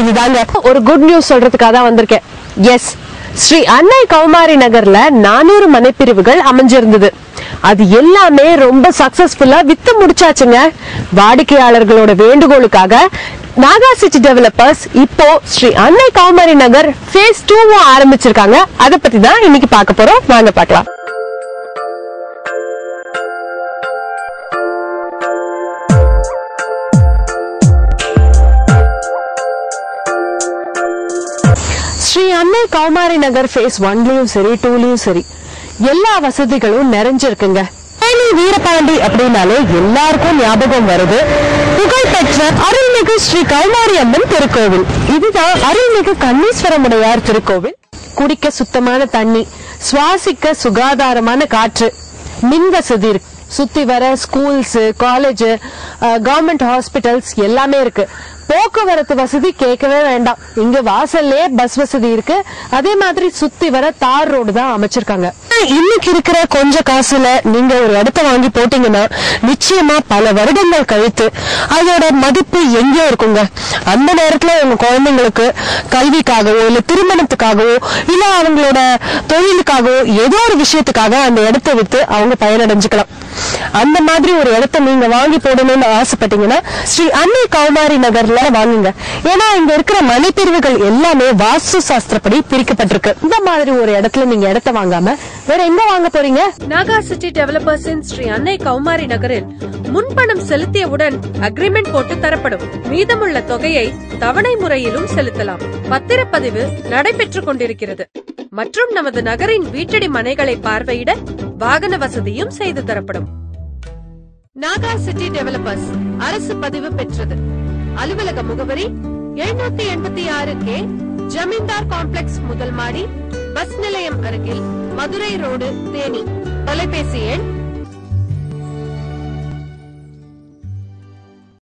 இதுதாங்க ஒரு good news சொல்றதுக்காக தான் வந்திருக்கேன். எஸ், ஸ்ரீ அன்னை கௌமாரி நகர்ல 400 மனைப்பிரிவுகள் அமைஞ்சிருந்தது. அது எல்லாமே ரொம்ப சக்சஸ்ஃபுல்லா வித்து முடிச்சாச்சுங்க. வாடிக்கையாளர்களோட வேண்டுகோளுக்காக நாகா சிட்டி டெவலப்பர்ஸ் இப்போ ஸ்ரீ அன்னை கௌமாரி நகர் ஃபேஸ் 2 ஆரம்பிச்சிருக்காங்க. அத பத்தி தான் இன்னைக்கு பார்க்க போறோம். வாங்க பார்க்கலாம். ஸ்ரீ அன்னை கௌமாரி நகர் ஃபேஸ் 1லயும் சரி 2லயும் சரி எல்லா வசதிகளும் நிறைஞ்சிருக்குங்க. வீரபாண்டி அப்படின்னாலே எல்லாருக்கும் ஞாபகம் வருது புகழ்பெற்ற அருள்மிகு ஸ்ரீ கௌமாரி அம்மன் திருக்கோவில். இதுதான் அருள்மிகு கண்ணீஸ்வரமுடையார் திருக்கோவில். குடிக்க சுத்தமான தண்ணி, சுவாசிக்க சுகாதாரமான காற்று, மின் வசதி இருக்கு. சுத்தி வர ஸ்கூல்ஸ், காலேஜ், கவர்மெண்ட் ஹாஸ்பிட்டல்ஸ் எல்லாமே இருக்கு. போக்குவரத்து வசதி கேட்கவே வேண்டாம். இங்க வாசல்லே பஸ் வசதி இருக்கு. அதே மாதிரி சுத்தி வர தார் ரோடு தான் அமைச்சிருக்காங்க. இன்னைக்கு இருக்கிற கொஞ்ச காசுல நீங்க ஒரு இடத்த வாங்கி போட்டீங்கன்னா நிச்சயமா பல வருடங்கள் கழித்து அதோட மதிப்பு எங்கேயோ இருக்குங்க. அந்த நேரத்துல உங்க குழந்தைங்களுக்கு கல்விக்காகவோ இல்ல திருமணத்துக்காகவோ இல்ல அவங்களோட தொழிலுக்காகவோ ஏதோ ஒரு விஷயத்துக்காக அந்த இடத்தை வித்து அவங்க பயனடைஞ்சுக்கலாம். அந்த மாதிரி ஒரு இடத்த நீங்க வாங்கி போடணும்னு ஆசைப்பட்டீங்கன்னா ஸ்ரீ அன்னை கௌமாரி நகர்ல வாங்குங்க. ஏன்னா இங்க இருக்கிற மனைப்பிரிவுகள் எல்லாமே வாஸ்து சாஸ்திரப்படி பிரிக்கப்பட்டிருக்கு. இந்த மாதிரி ஒரு இடத்துல நீங்க இடத்த வாங்காம வேற எங்க வாங்க போறீங்க? நாகா சிட்டி டெவலப்பர்ஸின் ஸ்ரீ அன்னை கௌமாரி நகரில் முன்பணம் செலுத்தியவுடன் அக்ரிமெண்ட் போட்டு தரப்படும். மீதமுள்ள தொகையை தவணை முறையிலும் செலுத்தலாம். பத்திரப்பதிவு நடைபெற்றுக் கொண்டிருக்கிறது. மற்றும் நமது நகரின் வீட்டடி மனைகளை பார்வையிட வாகன வசதியும் செய்து தரப்படும். நாகா சிட்டி டெவலப்பர்ஸ் அரசு பதிவு பெற்றது. அலுவலக முகவரி 786K ஜமீன்தார் காம்ப்ளெக்ஸ், முதல் மாடி, பஸ் நிலையம் அருகில், மதுரை ரோடு, தேனி. தொலைபேசி எண்